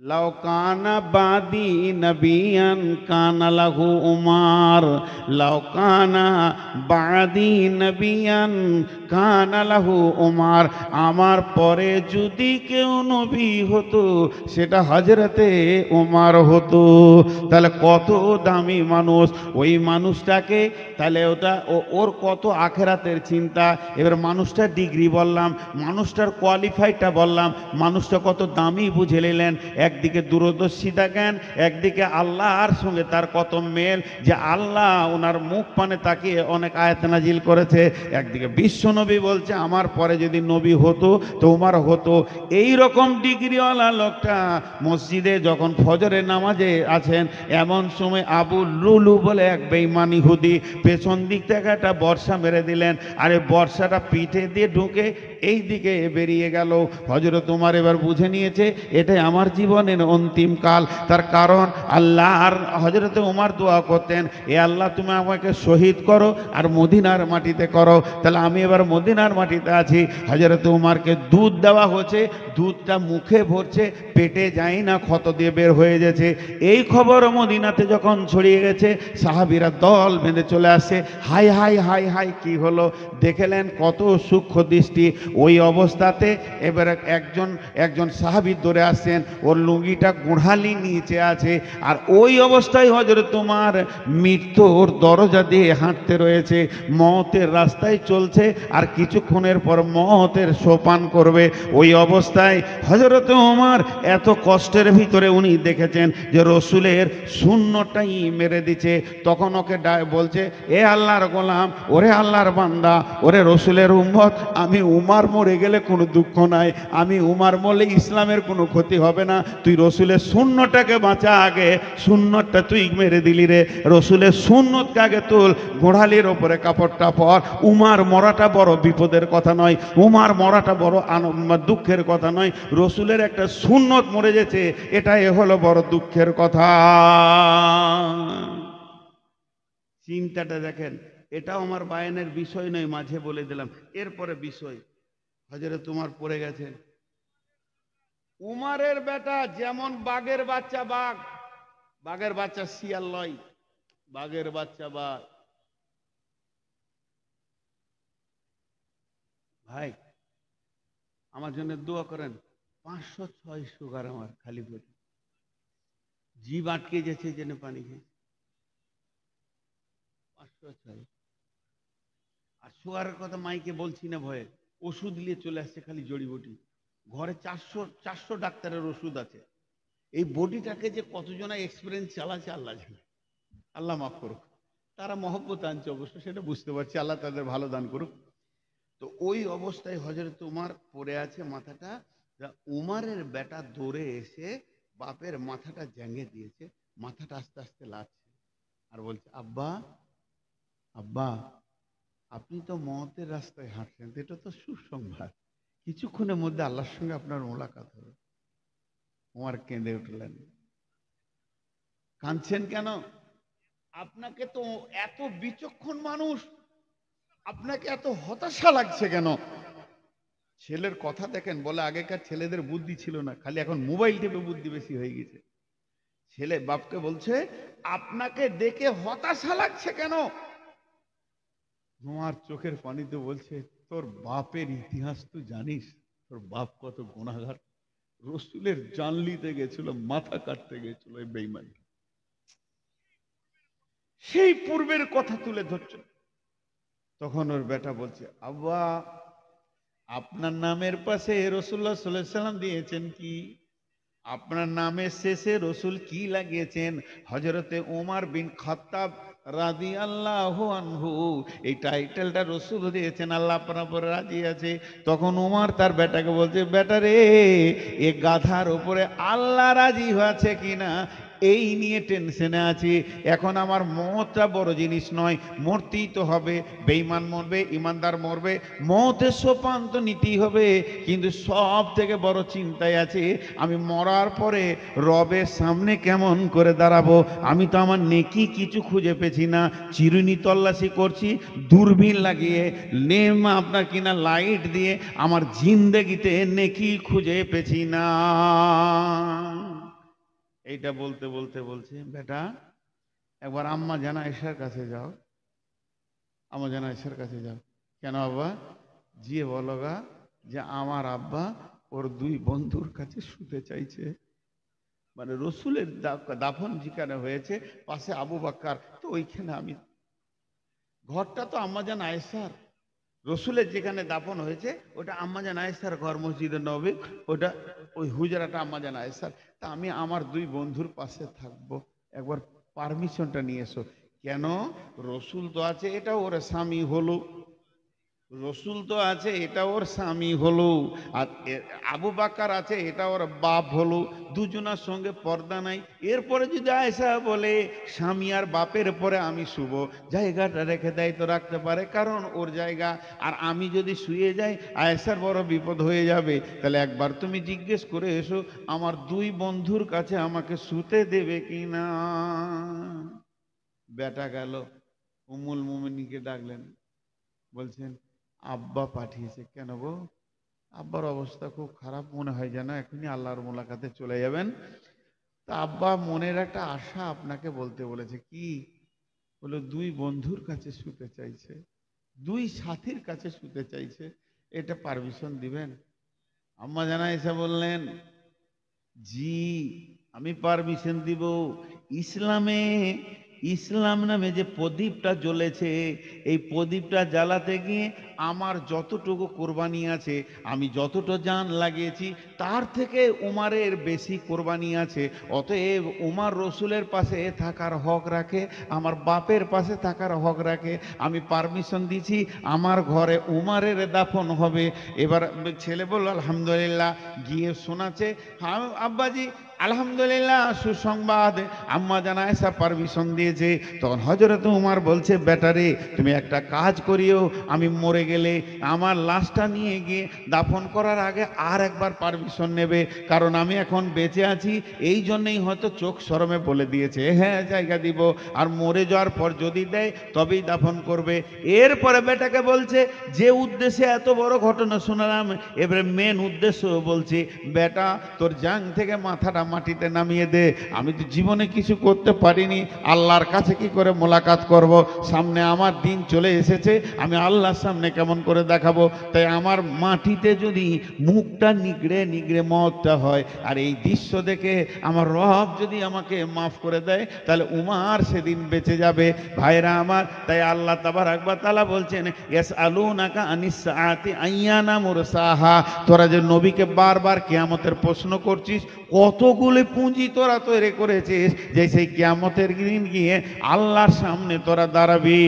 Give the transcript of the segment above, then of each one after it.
লাউ কানা বাদি নবিয়ান কানা লাহু উমার, লাউ কানা বাদি নবিয়ান কানা লাহু উমার। আমার পরে যদি কেউ নবী হতো সেটা হযরতে উমার হতো। তাহলে কত দামি মানুষ ওই মানুষটাকে, তাহলে ওর কত আখেরাতের চিন্তা। এবার মানুষটার ডিগ্রি বললাম, মানুষটার কোয়ালিফাইডটা বললাম, মানুষটা কত দামি বুঝে নিলেন। একদিকে দূরদর্শিতা জ্ঞান, একদিকে আল্লাহর সঙ্গে তার কত মেল, যে আল্লাহ ওনার মুখ পানে তাকিয়ে অনেক আয়াত নাজিল করেছে। একদিকে বিশ্বনবী বলছে আমার পরে যদি নবী হতো তো উমার হতো। এই রকম ডিগ্রিওয়ালা লোকটা মসজিদে যখন ফজরের নামাজে আছেন, এমন সময় আবু লুলু বলে এক বেঈমান ইহুদি পেছন দিক থেকে একটা বর্ষা মেরে দিলেন। আরে বর্ষাটা পিঠে দিয়ে ঢুকে এই দিকে বেরিয়ে গেল। হযরত উমার এবার বুঝে নিয়েছে এটাই আমার জীবনের অন্তিম কাল। তার কারণ আল্লাহর হযরত উমার দোয়া করতেন, এ আল্লাহ তুমি আমাকে শহীদ করো আর মদিনার মাটিতে করো। তাহলে আমি এবার মদিনার মাটিতে আছি। হযরত উমারকে দুধ দেওয়া হচ্ছে, দুধটা মুখে ভরছে, পেটে যায় না, ক্ষত দিয়ে বের হয়ে গেছে। এই খবর মদিনাতে যখন ছড়িয়ে গেছে, সাহাবীরা দল বেঁধে চলে আসছে। হাই হাই হাই হাই, কি হলো? দেখলেন কত সূক্ষ্ম দৃষ্টি। ওই অবস্থাতে এবার একজন সাহাবী দৌড়ে আসছেন, ওর লুঙ্গিটা গোড়ালি নিচে আছে, আর ওই অবস্থায় হযরত উমার মৃত্যুর দরজা দিয়ে হাঁটতে রয়েছে, মওতের রাস্তায় চলছে, আর কিছুক্ষণের পর মওতের সোপান করবে। ওই অবস্থায় হযরত উমার এত কষ্টের ভিতরে উনি দেখেছেন যে রসুলের শূন্যটাই মেরে দিচ্ছে। তখন ওকে বলছে, এ আল্লাহর গোলাম, ওরে আল্লাহর বান্দা, ওরে রসুলের উম্মত, আমি উমার মরে গেলে কোনো দুঃখ নাই, আমি উমার মরলে ইসলামের কোনো ক্ষতি হবে না, তুই রসুলের শূন্যটাকে বাঁচা, আগে শূন্যটা তুই মেরে দিলি রে, রসুলের শূন্যতকে আগে তুল, গোড়ালির ওপরে কাপড়টা পর। উমার মরাটা বড় বিপদের কথা নয়, উমার মরাটা বড় দুঃখের কথা নয়, রসুলের একটা সুন্নত মরে গেছে, এটাই হলো বড় দুঃখের কথা। চিন্তাটা দেখেন। এটাও আমার বায়ানের বিষয় নয়, মাঝে বলে দিলাম। এরপরে বিষয়, হযরত উমার পড়ে গেছেন। উমারের বেটা যেমন বাঘের বাচ্চা, বাঘের বাচ্চা শিয়াল লয়, বাঘের বাচ্চা বাঘ। ভাই আমার জন্য দোয়া করেন, 506 সুগার আমার খালি পেটে, জিভ আটকে গেছে যেন পানি খেয়ে, 506। আর সুগারের কথা মাইকে বলছি না ভয়ে, ওষুধ নিয়ে চলে আসছে, খালি জড়িবুটি। ঘরে 400 ডাক্তারের ওষুধ আছে। এই বডিটাকে যে কতজনা এক্সপিরিয়েন্স চালাচ্ছে আল্লাহ জানে, আল্লাহ মাফ করুক। তারা মহব্বত আনছে অবশ্য, সেটা বুঝতে পারছি, আল্লাহ তাদের ভালো দান করুক। তো ওই অবস্থায় হযরত উমার পড়ে আছে, মাথাটা, উমারের বেটা দৌড়ে এসে বাপের মাথাটা জ্যাঙ্গে দিয়েছে, মাথাটা আস্তে আস্তে লাগছে, আর বলছে, আব্বা, আব্বা, আপনি তো মওতের রাস্তায় হাঁটছেন, এটা তো সুসংবাদ, কিছুক্ষণের মধ্যে আল্লাহর সঙ্গে আপনার মোলাকাত হবে। উমার কেঁদে উঠলেন। কাঁদছেন কেন? আপনাকে তো এত বিচক্ষণ মানুষ, আপনাকে এত হতাশা লাগছে কেন? ছেলের কথা দেখেন, বলে আগেকার ছেলেদের বুদ্ধি ছিল না, খালি এখন মোবাইল টিপে বুদ্ধি বেশি হয়ে গেছে। ছেলে বাপকে বলছে, আপনাকে দেখে হতাশা লাগছে কেন? তোমার চোখের পানিতে বলছে, তোর বাপের ইতিহাস তুই জানিস, তোর বাপ কত গুনাহগার, রসুলের জান নিতে গেছিল, মাথা কাটতে গেছিল এই বেঈমান, সেই পূর্বের কথা তুলে ধরছে। তখন ওর বেটা বলছে, আব্বা, আপনার নামের পাশে রাসূলুল্লাহ সাল্লাল্লাহু আলাইহি সাল্লাম দিয়েছেন কি? আপনার নামের শেষে রসুল কি লাগিয়েছেন? হযরতে ওমর বিন খাত্তাব রাদিয়াল্লাহু আনহু, এই টাইটেলটা রসুল দিয়েছেন, আল্লাহ আপনার উপরে রাজি আছে। তখন ওমর তার বেটাকে বলছে, বেটা রে, এ গাধার উপরে আল্লাহ রাজি হয়েছে কিনা এই নিয়ে টেনশনে আছি। এখন আমার মওতটা বড় জিনিস নয়, মরতেই তো হবে, বেঈমান মরবে, ইমানদার মরবে, মওতের সোপান তো নিতেই হবে। কিন্তু সব থেকে বড় চিন্তায় আছে, আমি মরার পরে রবের সামনে কেমন করে দাঁড়াবো। আমি তো আমার নেকি কিছু খুঁজে পেছি না, চিরুনি তল্লাশি করছি দূরবীন লাগিয়ে, আপনার কিনা লাইট দিয়ে, আমার জিন্দেগিতে নেকি খুঁজে পেছি না। এইটা বলতে বলতে বলছে, বেটা একবার আম্মা জান আয়েশার কাছে যাও, আম্মা জান আয়েশার কাছে যাও। কেন আব্বা? গিয়ে বলো গা যে আমার আব্বা ওর দুই বন্ধুর কাছে শুতে চাইছে। মানে রসুলের দাফন যেখানে হয়েছে পাশে আবু বাক্কার, তো ওইখানে আমি, ঘরটা তো আম্মাজান আয়েশার, রসুলের যেখানে দাফন হয়েছে ওটা আম্মাজান আয়েশার ঘর, মসজিদে নববী, ওটা ওই হুজরাটা আম্মাজান আয়েশার। তা আমি আমার দুই বন্ধুর পাশে থাকবো, একবার পারমিশনটা নিয়ে এসো। কেন? রসুল তো আছে, এটা ওর স্বামী হলো, রসুল তো আছে, এটা ওর স্বামী হলো, আর আবু বাক্কার আছে, এটা ওর বাপ হলো, দুজনার সঙ্গে পর্দা নাই। এরপরে যদি আয়েশা বলে স্বামী আর বাপের পরে আমি শুব, জায়গাটা রেখে দেয় তো রাখতে পারে, কারণ ওর জায়গা। আর আমি যদি শুয়ে যাই আয়েশার বড় বিপদ হয়ে যাবে। তাহলে একবার তুমি জিজ্ঞেস করে এসো আমার দুই বন্ধুর কাছে আমাকে শুতে দেবে কি না। বেটা গেল, উম্মুল মুমিনকে ডাকলেন, বলছেন আব্বা পাঠিয়েছে। কেন গো? আব্বার অবস্থা খুব খারাপ, মনে হয় যেন এখনই আল্লাহর মোলাকাতে চলে যাবেন। তা আব্বা মনের একটা আশা আপনাকে বলতে বলেছে। কি? বলে দুই বন্ধুর কাছে শুতে চাইছে, দুই সাথীর কাছে শুতে চাইছে, এটা পারমিশন দিবেন? আম্মা জানা এসে বললেন, জি আমি পারমিশন দিব। ইসলামে, ইসলাম নামে যে প্রদীপটা জ্বলেছে, এই প্রদীপটা জ্বালাতে গিয়ে আমার যতটুকু কোরবানি আছে, আমি যতটা জান লাগিয়েছি, তার থেকে উমারের বেশি কোরবানি আছে। অতএব উমার রসুলের পাশে থাকার হক রাখে, আমার বাপের পাশে থাকার হক রাখে। আমি পারমিশন দিছি, আমার ঘরে উমারের দাফন হবে। এবার ছেলে বলল আলহামদুলিল্লাহ, গিয়ে শোনাচ্ছে, হ্যাঁ আব্বাজি আলহামদুলিল্লাহ, সুসংবাদ, আম্মা জান আয়েশা পারমিশন দিয়েছে। তখন হযরত উমর বলছে, বেটারে তুমি একটা কাজ করিও, আমি মরে গেলে আমার লাশটা নিয়ে গিয়ে দাফন করার আগে আর একবার পারমিশন নেবে, কারণ আমি এখন বেঁচে আছি। এই জন্যই হয়তো চোখ শরমে বলে দিয়েছে হ্যাঁ জায়গা দিব, আর মরে যাওয়ার পর যদি দেয় তবেই দাফন করবে। এরপরে বেটাকে বলছে, যে উদ্দেশ্যে এত বড় ঘটনা শোনালাম, এবারে মেন উদ্দেশ্য বলছি, বেটা তোর জাং থেকে মাথাটা মাটিতে নামিয়ে দে। আমি তো জীবনে কিছু করতে পারিনি, আল্লাহর কাছে কি করে মোলাকাত করব? সামনে আমার দিন চলে এসেছে, আমি আল্লাহর সামনে কেমন করে দেখাবো? তাই আমার মাটিতে যদি মুখটা নিগড়ে নিগড়ে মতটা হয়, আর এই দৃশ্য দেখে আমার রব যদি আমাকে মাফ করে দেয়, তাহলে উমার সেদিন বেঁচে যাবে। ভাইরা আমার, তাই আল্লাহ তাবারক ওয়া তাআলা বলছেন, ইয়াসআলুনাকা আনিস সাআতি আইয়ানা মুরসাহা। তোরা যে নবীকে বারবার কিয়ামতের প্রশ্ন করছিস, কতগুলি পুঁজি তোরা তৈরি করেছিস যে সেই কিয়ামতের দিন গিয়ে আল্লাহর সামনে তোরা দাঁড়াবি।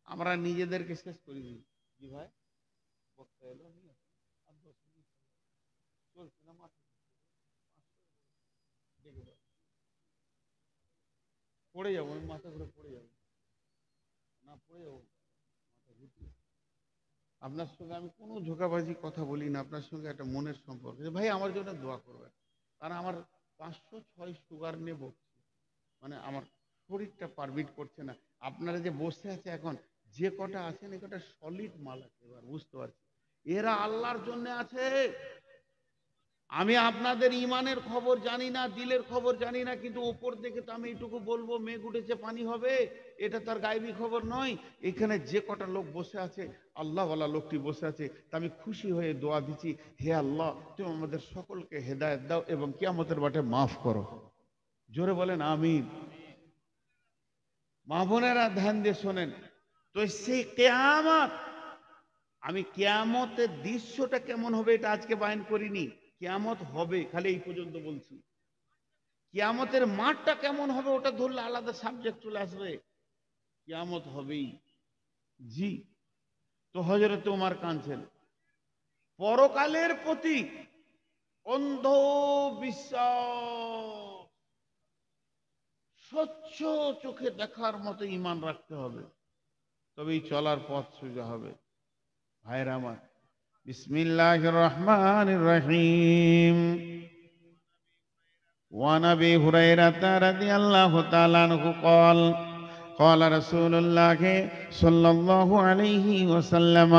আমরা নিজেদেরকে শেষ করে দিই। জি ভাই, বক্তা এলো, চলছে না, মাথা পড়ে যাবো, আমি মাথা ঘুরে পড়ে যাবো, না পড়ে যাবো, মাথা ঘুরতে। আপনার সঙ্গে আমি কোনো ঝোঁকাবাজি কথা বলি না, আপনার সঙ্গে একটা মনের সম্পর্ক। ভাই আমার জন্য দোয়া করবেন, কারণ আমার 506 সুগার নেব, মানে আমার শরীরটা পারমিট করছে না। আপনারা যে বসে আছে এখন, যে কটা আছেন এ কটা সলিড মাল আছে, এবার বুঝতে পারছি এরা আল্লাহর জন্য আছে। আমি আপনাদের ইমানের খবর জানি না, দিলের খবর জানি না, কিন্তু উপর দেখে তো আমি এইটুকু বলবো মেঘ উঠেছে পানি হবে, এটা তার গায়েবী খবর নয়। এখানে যে কটা লোক বসে আছে, আল্লাহওয়ালা লোকটি বসে আছে, তা আমি খুশি হয়ে দোয়া দিচ্ছি, হে আল্লাহ তুমি আমাদের সকলকে হেদায়েত দাও এবং কিয়ামতের মাঠে মাফ করো। জোরে বলেন আমিন। মা বোনেরা ধ্যান দিয়ে শোনেন, তো সেই কিয়ামত, আমি কিয়ামতের দৃশ্যটা কেমন হবে এটা আজকে বয়ান করিনি, কিয়ামত হবে খালি এই পর্যন্ত বলছি। কিয়ামতের মাঠটা কেমন হবে ওটা ধরলে আলাদা সাবজেক্ট চলে আসবে, কিয়ামত হবেই। জি, তো হযরত ওমর কাঁদছেন, পরকালের প্রতি অন্ধ বিশ্বাস, স্বচ্ছ চোখে দেখার মতো ঈমান রাখতে হবে, তবেই চলার পথ সোজা হবে। ভাইরা আমার, বিসমিল্লাহির রহমানির রহিম। وعن ابي هريره رضي الله تعالى عنه قال قال رسول الله صلى الله عليه وسلم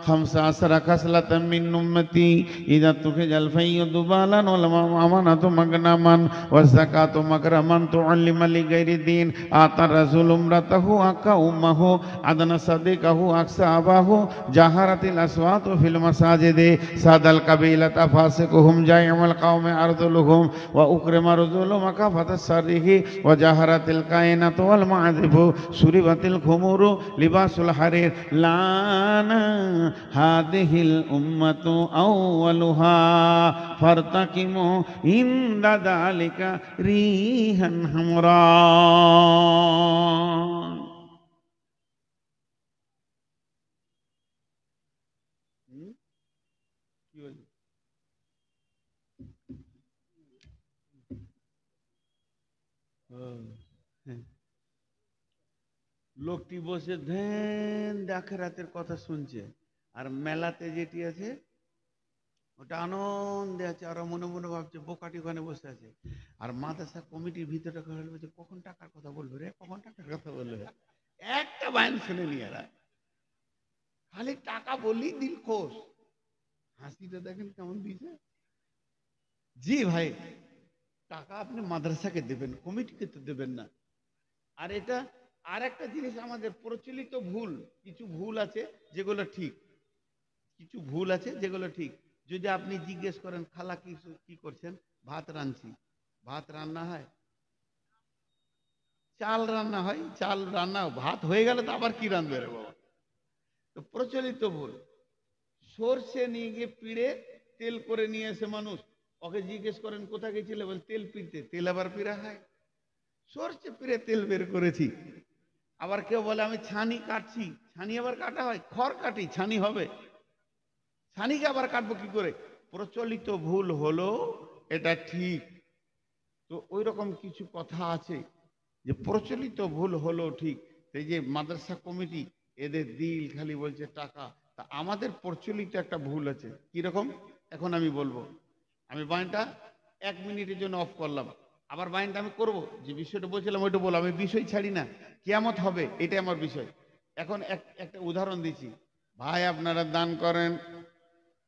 15 খাসলাতাম মিন উম্মতি ইযা তুখিজাল ফাইয়ুদু বালান ওয়াল আমানাতু মাগনামান ওয়াজ যাকাতু মাকরামান তুআল্লিমা লিগাইরি দিন আতা রাসূল উমরাতাহু আকা উম্মাহু আদনা সাদিকাহু আকসা আবাহু জাহারাতিল আসওয়াতু ফিল মাসাজিদি সাদাল কাবিলাতা ফাসিকুহুম জাইমুল কওমি আরদুলুহুম ওয়া উকরিমা রুজুলু মাকাফাতাস সারিহি ওয়া জাহারাতিল কায়নাতু ওয়াল মা'যিফু সুরিবাতিল খুমুরু লিবাসুল হারির লানা হাদিহিল উম্মাতু আউয়ালুহা ফারতাকিমু ইনদা যালিকা রিহান হামরা। লোকটি বসে ধ্যান আখিরাতের কথা শুনছে, আর মেলাতে যেটি আছে ওটা আনন্দে আছে, আর মনে মনে ভাবছে বোকাটি ওখানে বসে আছে। আর মাদ্রাসা কমিটির ভিতরে বলছে কখন টাকার কথা বলবে রে, কখন টাকার কথা বলবে। একটা বায়ান শুনে নি এরা, খালি টাকা বললি দিল খোশ। হাসিটা দেখেন কেমন দিয়েছে। জি ভাই, টাকা আপনি মাদ্রাসাকে দেবেন, কমিটিকে তো দেবেন না। আর এটা আর একটা জিনিস, আমাদের প্রচলিত ভুল, কিছু ভুল আছে যেগুলো ঠিক, কিছু ভুল আছে যেগুলো ঠিক। যদি আপনি জিজ্ঞেস করেন খালা কি করছেন, ভাত রাঁধছি, ভাত রান্না হয়? চাল রান্না হয়, চাল রান্না, ভাত হয়ে গেলে তো আবার কি রাঁধবে রে বাবা। তো প্রচলিত ভুল। সর্ষে নিয়ে গিয়ে পিড়ে তেল করে নিয়ে এসে মানুষ, ওকে জিজ্ঞেস করেন কোথায় গেছিলে, বল তেল পিড়তে। তেল আবার পিড়া হয়? সর্ষে পিড়ে তেল বের করেছি। আবার কেউ বলে আমি ছানি কাটছি, ছানি আবার কাটা হয়? খড় কাটি, ছানি হবে? ছানিকে আবার কাটবো কি করে? প্রচলিত ভুল হলো এটা ঠিক। তো ওই রকম কিছু কথা আছে যে প্রচলিত ভুল হলো ঠিক। এই যে মাদ্রাসা কমিটি, এদের দিল খালি বলছে টাকা। তা আমাদের প্রচলিত একটা ভুল আছে। কিরকম? এখন আমি বলবো। আমি বায়ানটা 1 মিনিটের জন্য অফ করলাম, আবার বায়ানটা আমি করব। যে বিষয়টা বলছিলাম ওইটা বলবো, আমি বিষয় ছাড়ি না। কিয়ামত হবে এটাই আমার বিষয়। এখন একটা উদাহরণ দিচ্ছি। ভাই আপনারা দান করেন,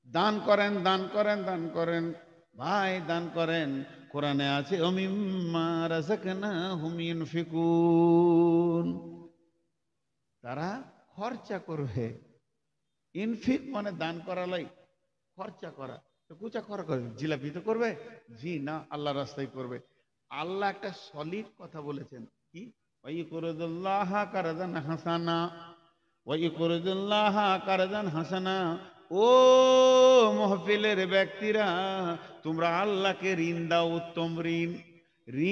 দান করেন, দান করেন, দান করেন, ভাই দান করেন। কোরআনে আছে ওমিম্মা রাযাকনাহুম ইউনফিকুন, তারা খরচা করবে। ইনফিক মানে দান করা লাই, খরচা করা। তো কুচা খরচ করবে, জিলাপি তো করবে? জি না, আল্লাহ রাস্তায় করবে। আল্লাহ একটা সলিড কথা বলেছেন, কি? ওয়াইকুরুল্লাহ কারদান হাসানা, ওয়াইকুরুল্লাহ কারদান হাসানা। ও মাহফিলের ব্যক্তিরা, তোমরা আল্লাহকে ঋণ দাও, উত্তম ঋণ।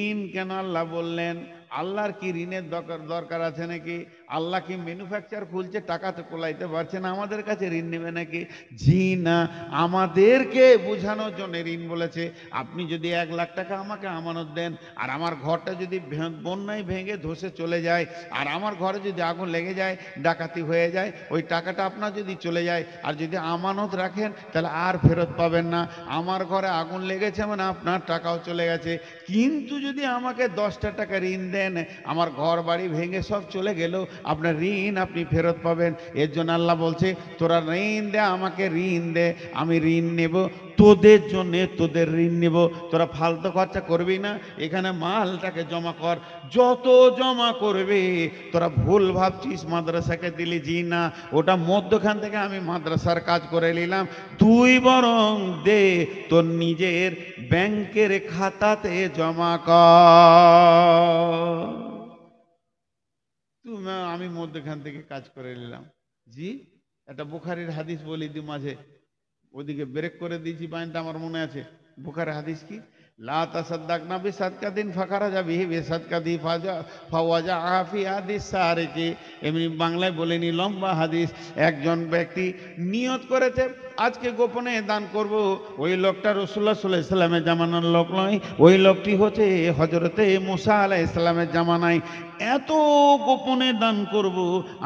ঋণ কেন আল্লাহ বললেন? আল্লাহর কি ঋণের দরকার আছে নাকি? আল্লাহ কি ম্যানুফ্যাকচার খুলছে, টাকা তো কোলাইতে পারছে না, আমাদের কাছে ঋণ নেবে নাকি? জি না, আমাদেরকে বোঝানোর জন্য ঋণ বলেছে। আপনি যদি 1 লাখ টাকা আমাকে আমানত দেন, আর আমার ঘরটা যদি বন্যায় ভেঙে ধসে চলে যায়, আর আমার ঘরে যদি আগুন লেগে যায়, ডাকাতি হয়ে যায়, ওই টাকাটা আপনার যদি চলে যায়, আর যদি আমানত রাখেন তাহলে আর ফেরত পাবেন না। আমার ঘরে আগুন লেগেছে মানে আপনার টাকাও চলে গেছে। কিন্তু যদি আমাকে 10টা টাকা ঋণ দেন, আমার ঘর বাড়ি ভেঙে সব চলে গেলেও আপনার ঋণ আপনি ফেরত পাবেন। এর জন্য আল্লাহ বলছে তোরা ঋণ দে, আমাকে ঋণ দে, আমি ঋণ নেব তোদের জন্য, তোদের ঋণ নেব। তোরা ফালতু খরচা করবি না, এখানে মালটাকে জমা কর। যত জমা করবে, তোরা ভুল ভাবছিস মাদ্রাসাকে দিলি, জি না, ওটা মধ্যখান থেকে আমি মাদ্রাসার কাজ করে নিলাম। তুই বরং দে তোর নিজের ব্যাংকের খাতাতে জমা কর। তুমি আমি মধ্যখান থেকে কাজ করে নিলাম। জি, একটা বুখারীর হাদিস বলি দি মাঝে, ওদিকে ব্রেক করে দিয়েছি, বায়ানটা আমার মনে আছে। বুখারীর হাদিস কি? লা তাসাদদাকনা বিসাদকাদিন ফাখারাজা বিহি বিসাদকাদি ফাওয়াজা আফি হাদিস সারিকি। এমনি বাংলায় বলেনি, লম্বা হাদিস। একজন ব্যক্তি নিয়ত করেছে আজকে গোপনে দান করব। ওই লোকটা রাসূলুল্লাহ সাল্লাল্লাহু আলাইহি সাল্লামের জামানার লোক নয়, ওই লোকটি হচ্ছে হযরতে মুসা আলাইহিস সালামের জামানায়। এত গোপনে দান করব,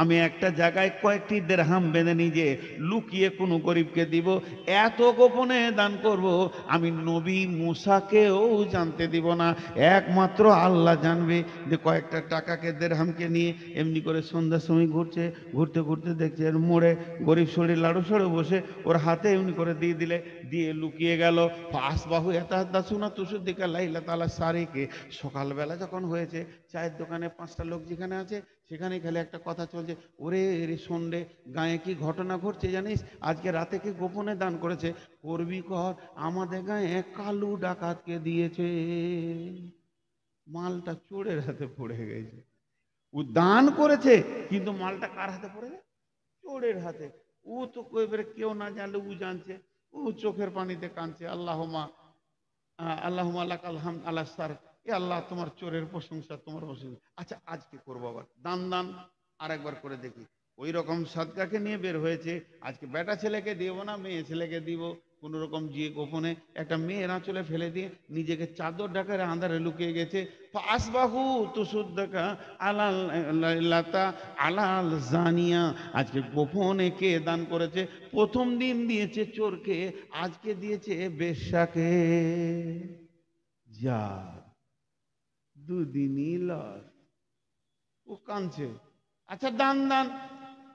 আমি একটা জায়গায় কয়েকটি দিরহাম বেঁধে নিজে লুকিয়ে কোনো গরিবকে দিব। এত গোপনে দান করব, আমি নবী মুসাকেও জানতে দিব না, একমাত্র আল্লাহ জানবে। যে কয়েকটা টাকাকে দিরহামকে নিয়ে এমনি করে সন্ধ্যার সময় ঘুরছে, ঘুরতে ঘুরতে দেখছে এর মোড়ে গরিব শরীর লাড়ু সড়ে বসে, ওর হাতে এমনি করে দিয়ে দিলে, দিয়ে লুকিয়ে গেল। আসবাহু এতাহাদ্দাসুনা তুসুদ্দিকা লাইলা তাআলা সারিকে। সকালবেলা যখন হয়েছে, চায়ের দোকানে 5টা লোক যেখানে আছে সেখানে খালি একটা কথা চলছে, ওরে রে সন্ধ্যে গায়ে কি ঘটনা ঘটছে জানিস, আজকে রাতে কি গোপনে দান করেছে, করবি কর, আমাদের গায়ে কালু ডাকাতকে দিয়েছে। মালটা চোরের হাতে পড়ে গেছে। ও দান করেছে কিন্তু মালটা কার হাতে পড়ে যায়? চোরের হাতে। ও তো এবারে কেউ না জানলে ও জানছে, ও চোখের পানিতে কাঁদছে, আল্লাহুম্মা আল্লাহুম্মা লাকাল হামদ আলা সার। এ আল্লাহ, তোমার চোরের প্রশংসা, তোমার প্রশংসা। আচ্ছা আজকে করবো আবার দান, দান আর একবার করে দেখি। ওই রকম সদকাকে নিয়ে বের হয়েছে। আজকে বেটা ছেলেকে দিব না, মেয়ে ছেলেকে দিব। কোন রকম গিয়ে গোপনে একটা মেয়ের আঁচলে ফেলে দিয়ে নিজেকে চাদর ডাকারে আন্ধারে লুকিয়ে গেছে। আসবাহু তুসুদ্দাকা আলাল লাতা আলাল জানিয়া। আজকে গোপনে কে দান করেছে? প্রথম দিন দিয়েছে চোরকে, আজকে দিয়েছে বেশ্যাকে। যা দুদিনই লস। ও কাঁদছে। আচ্ছা দান, দান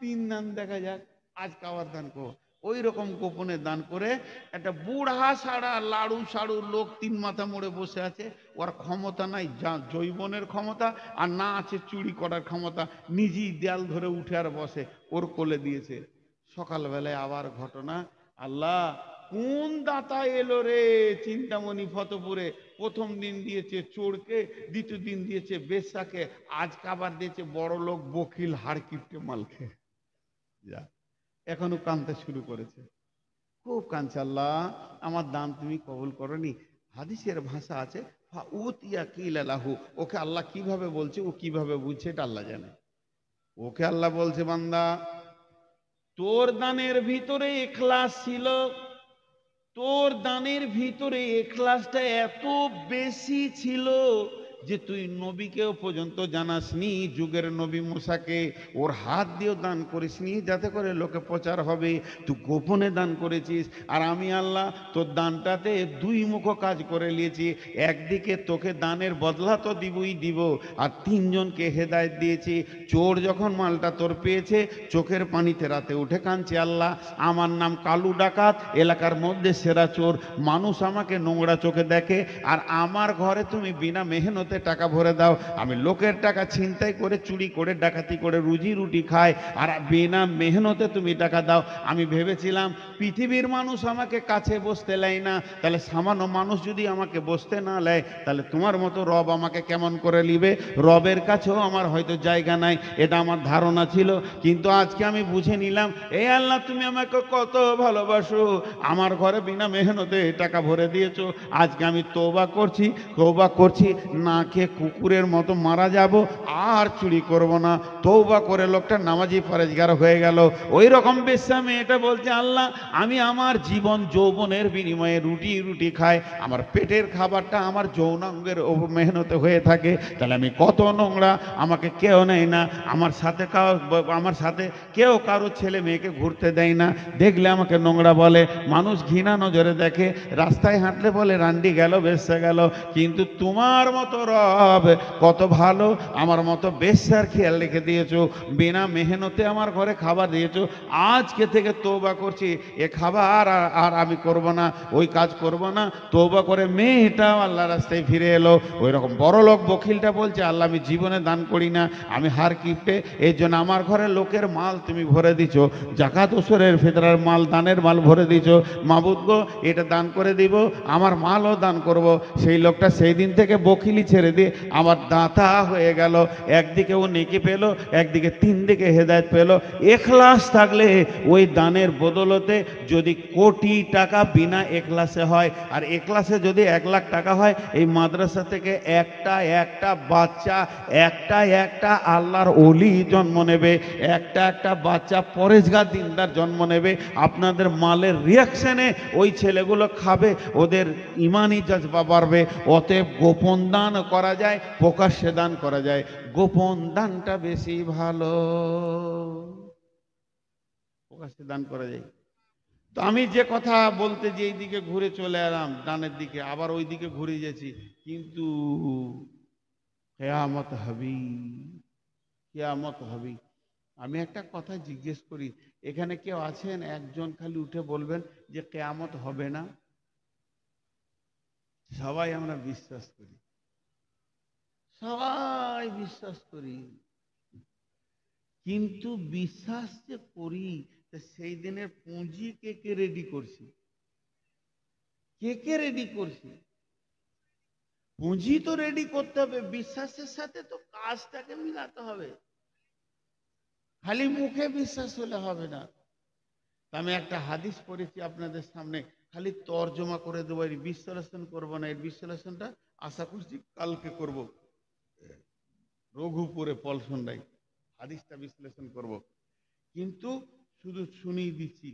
3 দান দেখা যাক, আজকে আবার দান কর। ওই রকম গোপনে দান করে একটা বুড়া সারা লাড়ু সাড়ু লোক 3 মাথা মোড়ে বসে আছে। ওর ক্ষমতা নাই জৈবনের ক্ষমতা, আর না আছে চুরি করার ক্ষমতা। নিজেই দেয়াল ধরে উঠে আর বসে, ওর কোলে দিয়েছে। সকালবেলায় আবার ঘটনা, আল্লাহ কোন দাতা এলো রে চিন্তামণি ফতেপুরে। প্রথম দিন দিয়েছে চোরকে, দ্বিতীয় দিন দিয়েছে বেশ্যাকে, আজকে আবার দিয়েছে বড় লোক বকিল হাড় কিপটে মালকে। যা এখনো কাঁদতে শুরু করেছে, খুব কাঁদছে, আল্লাহ আমার দান তুমি কবুল করনি। হাদিসের ভাষা আছে ফাউতিয়া কিলা লাহু। ওকে আল্লাহ কিভাবে বলছে, ও কিভাবে বুঝছে এটা আল্লাহ জানে। ওকে আল্লাহ বলছে, বান্দা তোর দানের ভিতরে ইখলাস ছিল, তোর দানের ভিতরে ইখলাসটা এত বেশি ছিল যে তুই নবীকেও পর্যন্ত জানাসনি, যুগের নবী মুসাকে ওর হাত দিয়েও দান করিসনি যাতে করে লোকে প্রচার হবে। তুই গোপনে দান করেছিস। আর আমি আল্লাহ তোর দানটাতে 2 মুখ কাজ করে নিয়েছি। একদিকে তোকে দানের বদলা তো দিবই দিব, আর 3 জনকে হেদায়েত দিয়েছি। চোর যখন মালটা তোর পেয়েছে, চোখের পানিতে রাতে উঠে কাঁদছে, আল্লাহ আমার নাম কালু ডাকাত, এলাকার মধ্যে সেরা চোর, মানুষ আমাকে নোংরা চোখে দেখে, আর আমার ঘরে তুমি বিনা মেহনতে টাকা ভরে দাও। আমি লোকের টাকা ছিনতাই করে, চুরি করে, ডাকাতি করে রুজি রুটি খাই, আর বিনা মেহনতে তুমি টাকা দাও। আমি ভেবেছিলাম পৃথিবীর মানুষ আমাকে কাছে বসতে নেয় না, তাহলে সামান্য মানুষ যদি আমাকে বসতে না নেয়, তাহলে তোমার মতো রব আমাকে কেমন করে নিবে? রবের কাছেও আমার হয়তো জায়গা নাই, এটা আমার ধারণা ছিল। কিন্তু আজকে আমি বুঝে নিলাম, এই আল্লাহ তুমি আমাকে কত ভালোবাসো, আমার ঘরে বিনা মেহনতে টাকা ভরে দিয়েছো। আজকে আমি তওবা করছি, তওবা করছি, না খেয়ে কুকুরের মতো মারা যাব, আর চুরি করব না। তওবা করে লোকটা নামাজি পরেজগার হয়ে গেল। ওই রকম বেশ্যা মেয়েটা বলছে, আল্লাহ আমি আমার জীবন যৌবনের বিনিময়ে রুটি রুটি খাই, আমার পেটের খাবারটা আমার যৌনাঙ্গের মেহনতে হয়ে থাকে, তাহলে আমি কত নোংরা, আমাকে কেউ নেয় না, আমার সাথে কেউ কারো ছেলে মেয়েকে ঘুরতে দেয় না, দেখলে আমাকে নোংরা বলে, মানুষ ঘৃণা নজরে দেখে, রাস্তায় হাঁটলে বলে রান্ডি গেল, বেশ্যা গেল। কিন্তু তোমার মতো রব কত ভালো, আমার মতো বেশ্যার খেয়াল রেখে দিয়েছো, বিনা মেহনতে আমার ঘরে খাবার দিয়েছো। আজকে থেকে তওবা করছি, এ খাবার আর আমি করব না, ওই কাজ করব না। তওবা করে মেয়েটাও আল্লাহ রাস্তায় ফিরে এলো। ওই রকম বড় লোক বকিলটা বলছে, আল্লাহ আমি জীবনে দান করি না, আমি হার কিপটে, এই জন্য আমার ঘরে লোকের মাল তুমি ভরে দিছো, জাকাত ওসরের ফিতরার মাল, দানের মাল ভরে দিছো। মাবুদ গো এটা দান করে দিব, আমার মালও দান করব। সেই লোকটা সেই দিন থেকে বকিলি ছেড়ে ছেড়ে দিয়ে আবার দাতা হয়ে গেল, একদিকে ও নেকি পেল, একদিকে 3 দিকে হেদায়েত পেল। এখলাস থাকলে ওই দানের বদলতে যদি কোটি টাকা বিনা এখলাসে হয়, আর এখলাসে যদি 1 লাখ টাকা হয়, এই মাদ্রাসা থেকে একটা একটা বাচ্চা, একটা আল্লাহর ওলি জন্ম নেবে, একটা বাচ্চা পরেজগার দিনদার জন্ম নেবে। আপনাদের মালের রিয়াকশনে ওই ছেলেগুলো খাবে, ওদের ইমানি জজবা বাড়বে। অতএব গোপন দান করা যায়, প্রকাশ্যে দান করা যায়, গোপন দানটা বেশি ভালো। প্রকাশ্যে দান করা যায়। তো আমি যে কথা বলতে যে এই দিকে ঘুরে চলে এলাম ডানের দিকে, আবার ওই দিকে ঘুরে গেছি, কিন্তু কিয়ামত হবি, কিয়ামত হবি। আমি একটা কথা জিজ্ঞেস করি, এখানে কেউ আছেন একজন খালি উঠে বলবেন যে কিয়ামত হবে না? সবাই আমরা বিশ্বাস করি, সবাই বিশ্বাস করি, কিন্তু বিশ্বাস যে করি সেই দিনের পুঁজি কে কে রেডি করছি? কে কে রেডি করছি? পুঁজি তো রেডি করতে হবে, বিশ্বাসের সাথে তো কাজটাকে মিলাতে হবে। খালি মুখে বিশ্বাস হলে হবে না। আমি একটা হাদিস পড়েছি আপনাদের সামনে, খালি তর্জমা করে দেবো, এর বিশ্লেষণ করবো না। এর বিশ্লেষণটা আশা করছি কালকে করব, রঘুপুরে পলসন্ডাই হাদিসটা বিশ্লেষণ করব। কিন্তু শুধু শুনিয়ে দিচ্ছি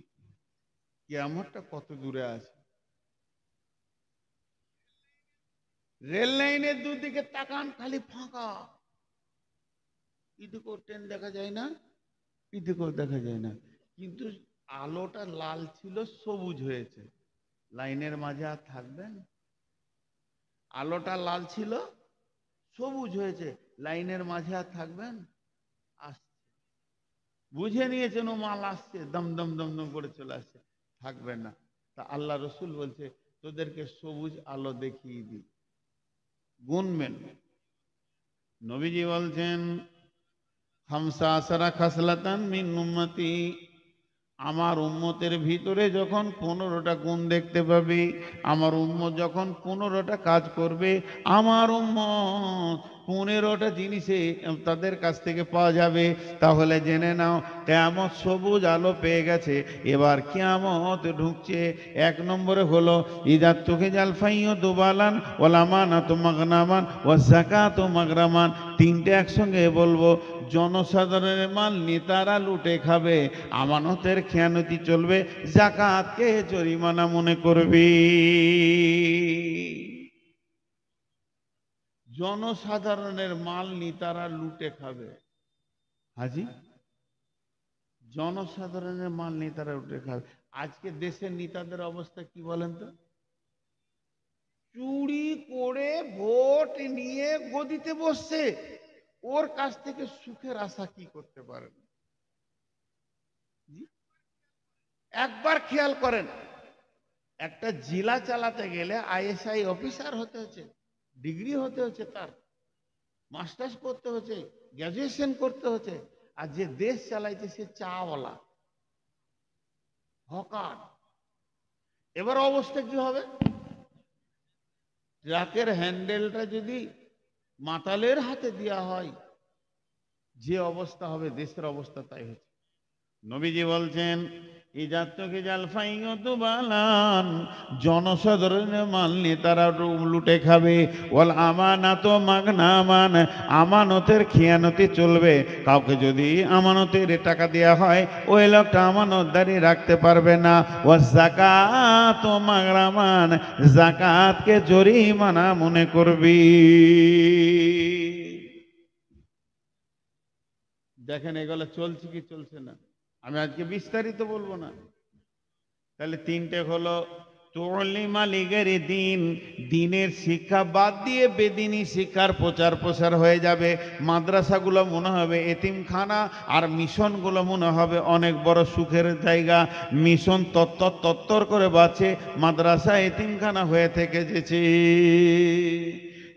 কিয়ামতটা কত দূরে আছে। রেল লাইনের দুদিকে তাকান, খালি ফাঁকা, এদিকেও ট্রেন দেখা যায় না, এদিকেও দেখা যায় না, কিন্তু আলোটা লাল ছিল, সবুজ হয়েছে। লাইনের মাঝে আর থাকবেন? আলোটা লাল ছিল, সবুজ হয়েছে, লাইনের মাঝে আর থাকবেন? আসছে, বুঝে নিয়েছেন ও মাল আসছে, দম দম দম দম করে চলে আসছে, থাকবেন না। তা আল্লাহ রসুল বলছে তোদেরকে সবুজ আলো দেখিয়ে দিই, গুনবেন। নবীজি বলছেন খামসা আসরা খাসলাতান মিন উম্মতি, আমার উম্মতের ভিতরে যখন 15টা গুণ দেখতে পাবি, আমার উম্মত যখন 15টা কাজ করবে, আমার উম্মত 15টা জিনিসে তাদের কাছ থেকে পাওয়া যাবে, তাহলে জেনে নাও কিয়ামত সবুজ আলো পেয়ে গেছে। এবার কিয়ামত ঢুকছে। 1 নম্বরে হলো ইদা তুখিজাল ফাইয়ু দুবালান ওয়াল আমানাতু মাগনামান ওয়াজ যাকাতু মাগরামান। 3টে একসঙ্গে বলবো। জনসাধারণের মাল নেতারা লুটে খাবে, আমানতের খেয়ানতি চলবে, যাকাতকে জরিমানা মনে করবি। জনসাধারণের মাল নেতারা লুটে খাবে। হাজি, জনসাধারণের মাল নেতারা লুটে খাবে। আজকে দেশের নেতাদের অবস্থা কি বলেন তো? চুরি করে ভোট নিয়ে গদিতে বসছে, ওর কাছ থেকে সুখের আশা কি করতে পারেন? একবার খেয়াল করেন, একটা জেলা চালাতে গেলে আইএসআই অফিসার হতে হচ্ছে, ডিগ্রি হতে হচ্ছে, তার মাস্টার্স করতে হচ্ছে, গ্র্যাজুয়েশন করতে হচ্ছে। আর যে দেশ চালাইছে সে চাওয়ালা, হকার। এবার অবস্থা কি হবে? ট্রাকের হ্যান্ডেলটা যদি মাতালের হাতে দেওয়া হয়, যে অবস্থা হবে, দেশের অবস্থা তাই হচ্ছে। নবীজি বলছেন জনসাধারণের মাল নেতারা লুটে খাবে, ওয়াল আমানাত মাগনামান, আমানতের খেয়ানতি চলবে। কাউকে যদি আমানতের টাকা দেওয়া হয়, ওই লোকটা আমানতদারি রাখতে পারবে না। ওয়াজ যাকাত মাগরামান, যাকাতকে জরিমানা মনে করবি। দেখেন এগুলো চলছে কি চলছে না, আমি আজকে বিস্তারিত বলবো না। তাহলে 3টে হলো তুলিমা লিগের দিন, দিনের শিক্ষা বাদ দিয়ে বেদিনী শিক্ষার প্রচার প্রসার হয়ে যাবে। মাদ্রাসাগুলো মনে হবে এতিমখানা, আর মিশনগুলো মনে হবে অনেক বড় সুখের জায়গা। মিশন তত্তর করে বাঁচে, মাদ্রাসা এতিমখানা হয়ে থেকে যেছে।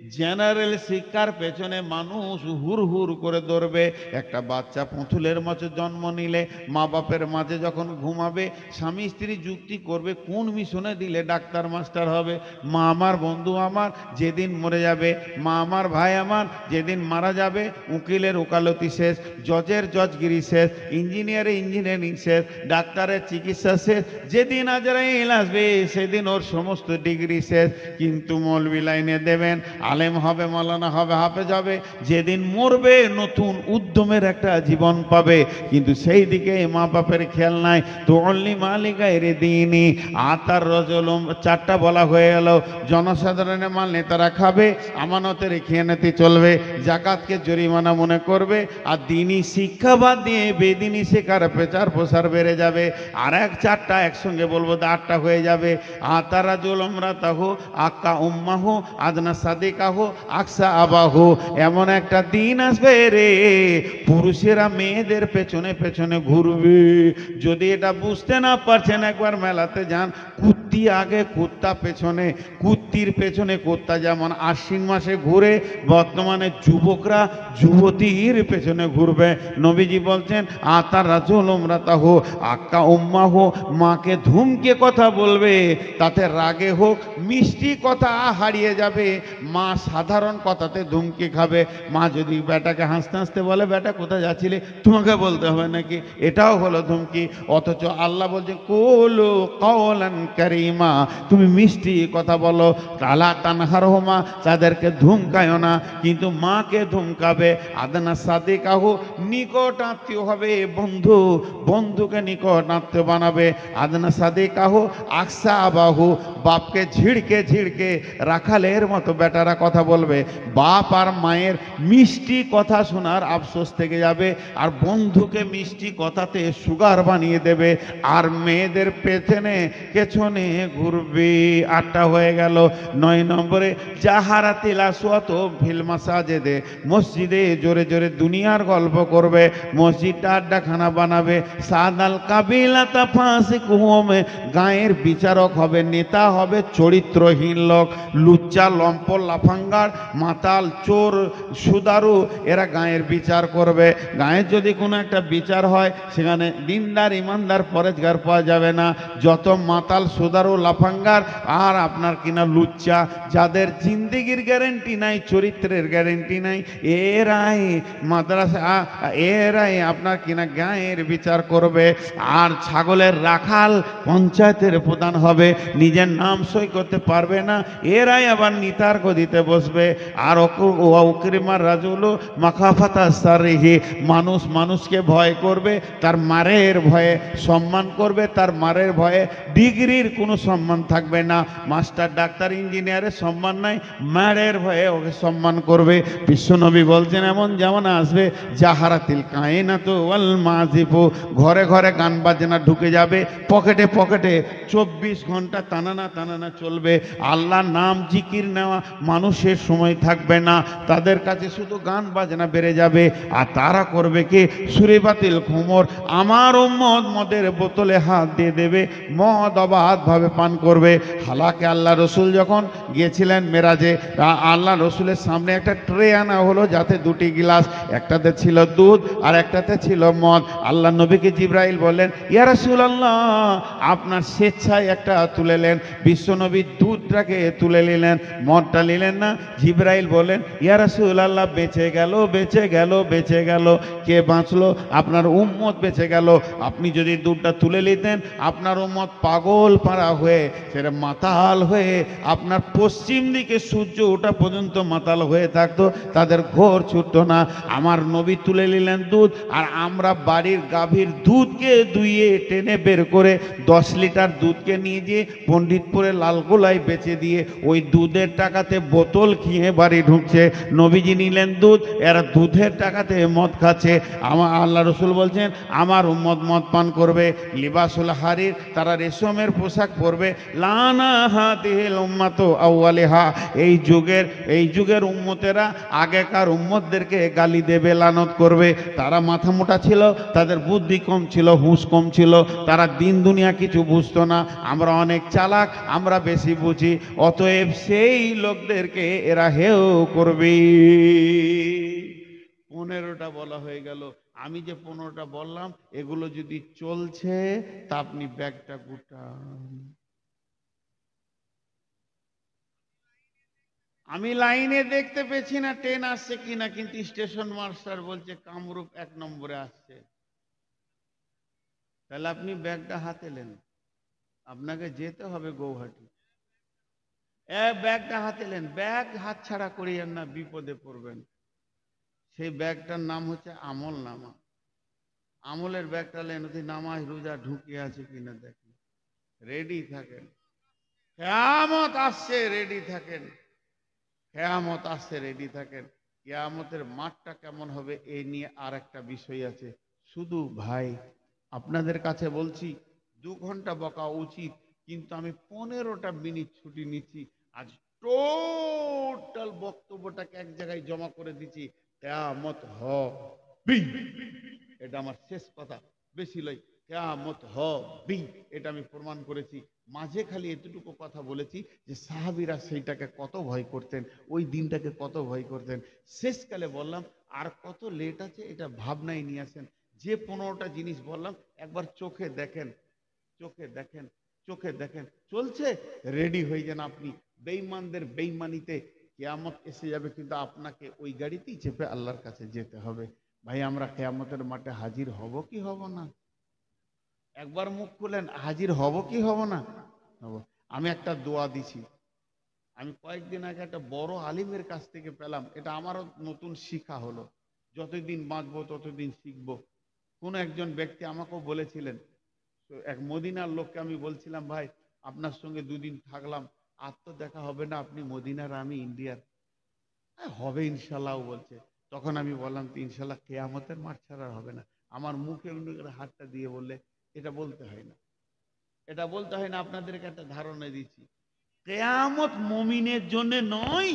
জেনারেল শিক্ষার পেছনে মানুষ হুর হুর করে দৌড়বে। একটা বাচ্চা পুঁথুলের মতো জন্ম নিলে মা বাপের মাঝে যখন ঘুমাবে স্বামী স্ত্রী যুক্তি করবে কোন মিশনে দিলে ডাক্তার মাস্টার হবে। মা আমার, বন্ধু আমার যেদিন মরে যাবে, মা আমার, ভাই আমার যেদিন মারা যাবে, উকিলের ওকালতি শেষ, জজের জজগিরি শেষ, ইঞ্জিনিয়ারের ইঞ্জিনিয়ারিং শেষ, ডাক্তারের চিকিৎসা শেষ। যেদিন আজরাইল আসবে সেদিন ওর সমস্ত ডিগ্রি শেষ। কিন্তু মৌলবি লাইনে দেবেন, আলেম হবে, মাওলানা হবে, হাফেজ হবে। যেদিন মরবে নতুন উদ্যমের একটা জীবন পাবে, কিন্তু সেই দিকে মা বাপের খেয়াল নাই। তো অনলি মালিকাইরে দিনই আতার রজলম, চারটা বলা হয়ে গেল। জনসাধারণের মাল নেতারা খাবে, আমানতের খেয়ানেতি চলবে, জাকাতকে জরিমানা মনে করবে, আর দিনই শিক্ষা বাদ দিয়ে বেদিনী শেখার প্রচার প্রসার বেড়ে যাবে। আর এক চারটা একসঙ্গে বলবো, আটটা হয়ে যাবে। আতারা জুলমরা তাহু আক্কা উম্মাহু আদনা সাদিকাহু আকসা আবাহু। এমন একটা দিন আসবে রে, পুরুষেরা মেয়েদের পেছনে পেছনে ঘুরবে। যদি এটা বুঝতে না পারছেন, একবার মেলাতে যান। কুত্তি আগে, কুত্তা পেছনে, কুত্তির পেছনে কুত্তা যেমন আশ্বিন মাসে ঘুরে, বর্তমানে যুবকরা যুবতীর পেছনে ঘুরবে। নবীজি বলছেন আতার রাজুল উমরাতাহু আক্কা উম্মাহু, মাকে ধুমকে কথা বলবে, তাতে রাগে হোক মিষ্টি কথা হারিয়ে যাবে। মা সাধারণ কথাতে ধুমকি খাবে। মা যদি বেটাকে হাসতে হাসতে বলে, বেটা কোথায় যাচ্ছিলে, তোমাকে বলতে হবে নাকি, এটাও হলো ধুমকি। অথচ আল্লাহ বলছে কুলু কওলান কারীমা, তুমি মিষ্টি কথা বলো। তালা তানহারহুমা, তাদেরকে ধুমকায়ও না, কিন্তু মাকে ধুমকাবে। আদনা সাদিকাহু, নিকট আত্মীয় হবে, বন্ধু, বন্ধুকে নিকট আত্মীয় বানাবে। আদনা সাদিকাহু আকসা আবাহু, বাপকে ঝিড়কে ঝিড়কে রাখালের মতো বেটারা কথা বলবে। বাপ আর মায়ের মিষ্টি কথা শোনার আফসোস থেকে যাবে, আর বন্ধুকে মিষ্টি কথাতে সুগার বানিয়ে দেবে, আর মেয়েদের পেছনে পেছনে ঘুরবে। আটটা হয়ে গেল। 9 নম্বরে জাহারাতিল আসওয়াত ফিল মাসাজিদে, মসজিদে জোরে জোরে দুনিয়ার গল্প করবে, মসজিদটা আড্ডাখানা বানাবে। সাদাল কাবিলাতা ফাসিকুহুম, গায়ের বিচারক হবে, নেতা হবে চরিত্রহীন লোক, লুচ্চা লম্পট লাফাঙ্গার মাতাল চোর সুদারু, এরা গায়ের বিচার করবে। গায়ের যদি কোনো একটা বিচার হয়, সেখানে দিনদার ইমানদার পরেজগার পাওয়া যাবে না। যত মাতাল সুদারু লাফাঙ্গার আর আপনার কিনা লুচ্চা, যাদের জিন্দেগির গ্যারেন্টি নাই, চরিত্রের গ্যারেন্টি নাই, এরাই মাদ্রাসা, এরাই আপনার কিনা গায়ের বিচার করবে। আর ছাগলের রাখাল পঞ্চায়েতের প্রধান হবে, নিজের নাম সই করতে পারবে না, এরাই আবার নিতার্ক দিতে বসবে। আর উকরিমার রাজুল মাখাফাতা সারিহি, মানুষ মানুষকে ভয় করবে, তার মারের ভয়ে সম্মান করবে, তার মারের ভয়ে। ডিগ্রির কোনো সম্মান থাকবে না, মাস্টার ডাক্তার ইঞ্জিনিয়ারের সম্মান নাই, মারের ভয়ে ওকে সম্মান করবে। বিশ্বনবী বলছেন এমন যেমন আসবে জাহারাতিল কায়নাতু ওয়াল মাযিফু, ঘরে ঘরে গান বাজনা ঢুকে যাবে, পকেটে পকেটে 24 ঘন্টা টানানা টানানা চলবে। আল্লাহর নাম জিকির নেওয়া মানুষের সময় থাকবে না, তাদের কাছে শুধু গান বাজনা বেড়ে যাবে। আর তারা করবে কি, সুরে বাতিল খুমর, আমার উম্মত মদের বোতলে হাত দিয়ে দেবে, মদ অবাধভাবে পান করবে। হালাকে আল্লাহ রসুল যখন গিয়েছিলেন মেরাজে, আল্লাহ রসুলের সামনে একটা ট্রে আনা হলো, যাতে দুটি গিলাস, একটাতে ছিল দুধ আর একটাতে ছিল মদ। আল্লাহ নবীকে জিবরাইল বললেন, ইয়া রাসূলুল্লাহ, আপনার স্বেচ্ছায় একটা তুলে নেন। বিশ্বনবী দুধটাকে তুলে নিলেন, মদটা নিলেন না। জিবরাইল বললেন, ইয়া রাসূলুল্লাহ, বেঁচে গেল, বেঁচে গেল, বেঁচে গেল। কে বাঁচলো? আপনার উম্মত বেঁচে গেল। আপনি যদি দুধটা তুলে নিতেন, আপনার উম্মত পাগল পাড়া হয়ে, সেটা মাতাল হয়ে, আপনার পশ্চিম দিকে সূর্য ওঠা পর্যন্ত মাতাল হয়ে থাকতো, তাদের ঘোর ছুটতো না। আমার নবী তুলে নিলেন দুধ, আর আমরা বাড়ির গাভীর দুধকে দুইয়ে টেনে বের করে 10 লিটার দুধকে নিয়ে গিয়ে পণ্ডিতপুরে লালগোলায় বেচে দিয়ে ওই দুধের টাকাতে বোতল খেয়ে বাড়ি ঢুকছে। নবীজি নিলেন দুধ, এরা দুধের টাকাতে মদ খাচ্ছে। আমার আল্লাহ রসুল বলছেন আমার উম্মত মদ পান করবে। লিবাসুল হারির, তারা রেশমের পোশাক পরবে। লানা হাতিহিল উম্মাতু আউয়ালিহা, এই যুগের উম্মতেরা আগেকার উম্মতদেরকে গালি দেবে, লানত করবে। তারা মাথা মোটা ছিল, তাদের বুদ্ধি কম ছিল, হুঁশ কম ছিল, তারা দিন দুনিয়া কিছু বুঝতো না। আমরা অনেক চালাক, আমরা বেশি বুঝি। অতএব সেই লোকদের মুমিনদেরকে এরা হেও করবে। 15টা বলা হয়ে গেল। আমি যে 15টা বললাম এগুলো যদি চলছে তা আপনি ব্যাগটা গুটান। আমি লাইনে দেখতে পেয়েছি না ট্রেন আসছে কিনা, কিন্তু স্টেশন মাস্টার বলছে কামরূপ 1 নম্বরে আসছে। তাহলে আপনি ব্যাগটা হাতে নেন, আপনাকে যেতে হবে গৌহাটি। ব্যাগটা হাতে নেন, ব্যাগ হাত ছাড়া করিয়েন না, বিপদে পড়বেন। সেই ব্যাগটার নাম হচ্ছে আমল নামা। আমলের ব্যাগটা নেন, ওই নামাজ রোজা ঢুকিয়ে আছে কিনা দেখেন, রেডি থাকেন। কিয়ামত আসছে, রেডি থাকেন। কিয়ামত আসছে, রেডি থাকেন। কিয়ামতের মাঠটা কেমন হবে এই নিয়ে আর একটা বিষয় আছে। শুধু ভাই আপনাদের কাছে বলছি 2 ঘন্টা বকা উচিত, কিন্তু আমি 15টা মিনিট ছুটি নিচ্ছি। আজ টোটাল বক্তব্যটাকে এক জায়গায় জমা করে দিচ্ছি। কিয়ামত হবে, এটা আমার শেষ কথা, বেশি লই। কিয়ামত হবে, এটা আমি প্রমাণ করেছি। মাঝে খালি এতটুকু কথা বলেছি যে সাহাবীরা সেইটাকে কত ভয় করতেন, ওই দিনটাকে কত ভয় করতেন। শেষকালে বললাম আর কত লেট আছে এটা ভাবনায় নিয়ে আসেন। যে 15টা জিনিস বললাম একবার চোখে দেখেন, চোখে দেখেন, চোখে দেখেন, চলছে, রেডি হয়ে যান আপনি। বেঈমানদের বেঈমানিতে কিয়ামত এসে যাবে, কিন্তু আপনাকে ওই গাড়িতেই চেপে আল্লাহর কাছে যেতে হবে। ভাই আমরা কিয়ামতের মাঠে হাজির হব কি হব না? একবার মুখ খুলেন, হাজির হব কি হব না? হব। আমি একটা দোয়া দিছি, আমি কয়েকদিন আগে একটা বড় আলিমের কাছ থেকে পেলাম, এটা আমারও নতুন শিক্ষা হলো। যতদিন বাঁচবো ততদিন শিখবো। কোন একজন ব্যক্তি আমাকেও বলেছিলেন, তো এক মদিনার লোককে আমি বলছিলাম, ভাই আপনার সঙ্গে 2 দিন থাকলাম, আর তো দেখা হবে না, আপনি মদিনার আমি ইন্ডিয়ার। হবে ইনশাল্লাহ বলছে। তখন আমি বললাম তো ইনশাল্লাহ কেয়ামতের মাঠ ছাড়া হবে না। আমার মুখে এমনি করে হাতটা দিয়ে বললে এটা বলতে হয় না, এটা বলতে হয় না, আপনাদেরকে একটা ধারণা দিচ্ছি। কেয়ামত মুমিনের জন্য নয়।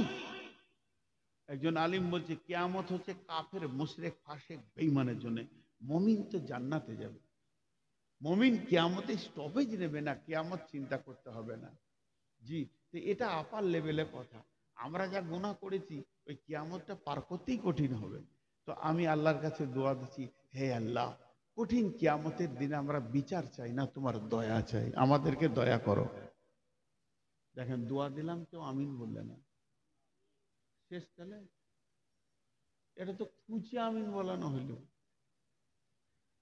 একজন আলিম বলছে কেয়ামত হচ্ছে কাফের মুশরিক ফাসিক বেঈমানের জন্য। মুমিন তো জান্নাতে যাবে। মুমিন কিয়ামতে স্টপেজ নেবে না, কিয়ামত চিন্তা করতে হবে না। জি, তো এটা আপার লেভেলে কথা। আমরা যা গুনাহ করেছি ওই কিয়ামতটা পার করতেই কঠিন হবে। তো আমি আল্লাহর কাছে দোয়া দিচ্ছি, হে আল্লাহ, কঠিন কিয়ামতের দিনে আমরা বিচার চাই না, তোমার দয়া চাই, আমাদেরকে দয়া করো। দেখেন দোয়া দিলাম, কেউ আমিন বললে না। শেষকালে এটা তো খুঁজে আমিন বলানো হইল।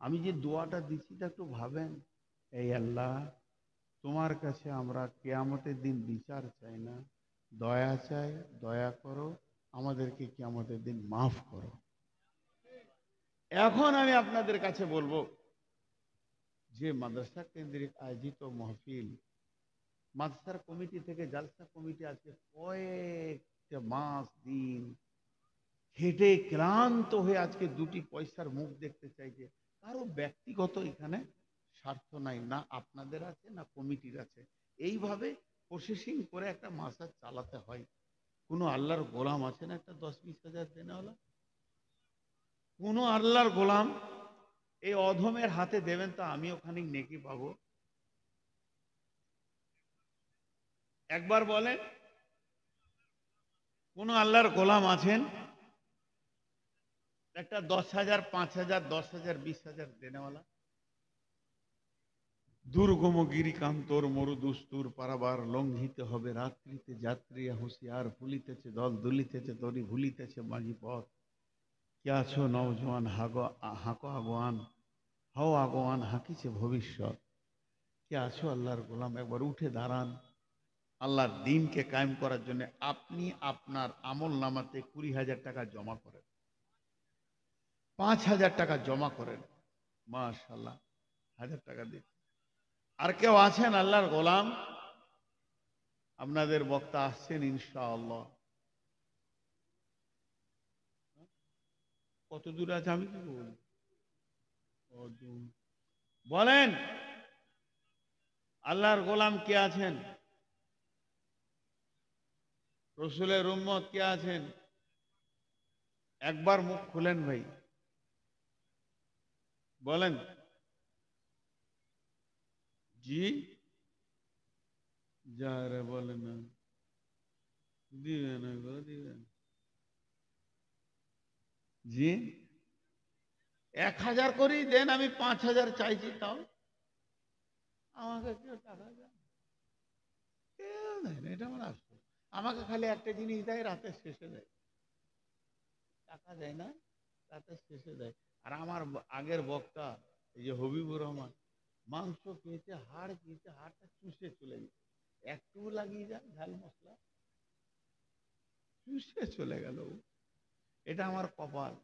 আমি যে দোয়াটা দিচ্ছি তা একটু ভাবেন। এই আল্লাহ, তোমার কাছে আমরা কিয়ামতের দিন বিচার চাই না, দয়া চাই, দয়া করো, আমাদেরকে কিয়ামতের দিন মাফ করো। এখন আমি আপনাদের কাছে বলবো, যে মাদ্রাসা কেন্দ্রিক আয়োজিত মাহফিল, মাদ্রাসার কমিটি থেকে জালসা কমিটি আজকে কয়েকটা মাস দিন হেঁটে ক্লান্ত হয়ে আজকে 2টি পয়সার মুখ দেখতে চাইছে। কারো ব্যক্তিগত এখানে স্বার্থ নাই, না আপনাদের আছে না কমিটির আছে। এইভাবে প্রসেসিং করে একটা মাদ্রাসা চালাতে হয়। কোনো আল্লাহর গোলাম আছে না একটা 10-20 হাজার দেনেওয়ালা? কোনো আল্লাহর গোলাম এই অধমের হাতে দেবেন তো আমি ওখানে নেকি পাবো? একবার বলেন, কোন আল্লাহর গোলাম আছেন একটা 10,000, 5,000, 10,000, 20,000 দেনেওয়ালা? দুর্গম গিরিকান্তর মরুদুস্তুর পারাবার লঙ্ঘিতে হবে রাত্রিতে যাত্রী হুঁশিয়ার ফুলিতেছে দল দুলিতেছে তরি ভুলিতেছে মাঝি পথ। কে আছো নওজোয়ান হাঁকো আগোয়ান, হও আগোয়ান হাঁকিছে ভবিষ্যৎ। কে আছো আল্লাহর গোলাম, একবার উঠে দাঁড়ান। আল্লাহর দিনকে কায়েম করার জন্য আপনি আপনার আমল নামাতে 20,000 টাকা জমা করেন, 5,000 টাকা জমা করেন, মাশাআল্লাহ 1,000 টাকা দিন। আর কেউ আছেন আল্লাহর গোলাম? আপনাদের বক্তা আসছেন ইনশাআল্লাহ। কত দূর আছে আমি কি বলবো? বলেন, আল্লাহর গোলাম কে আছেন? রসুলের উম্মত কে আছেন? একবার মুখ খুলেন ভাই, বলেন। জি, যা রে বলেন না, দিবেন, ওইগুলো দিবেন। জি, 1000 করেই দেন, আমি 5000 চাইছি, তাও আমাকে কেউ টাকা দেন, কেউ দেয় না। এটা আমার আশ্চর্য। আমাকে খালি একটা জিনিস দেয়, রাতের শেষে দেয়, টাকা দেয় না, রাতের শেষে দেয়। আর আমার আগের বক্তা এই যে হবিবুর রহমান, মাংস খেয়েছে, হাড় খেয়েছে, হাড়টা চুষে চলে গেছে, একটু লাগিয়ে যান ঝাল মশলা, চুষে চলে গেল। এটা আমার কপাল।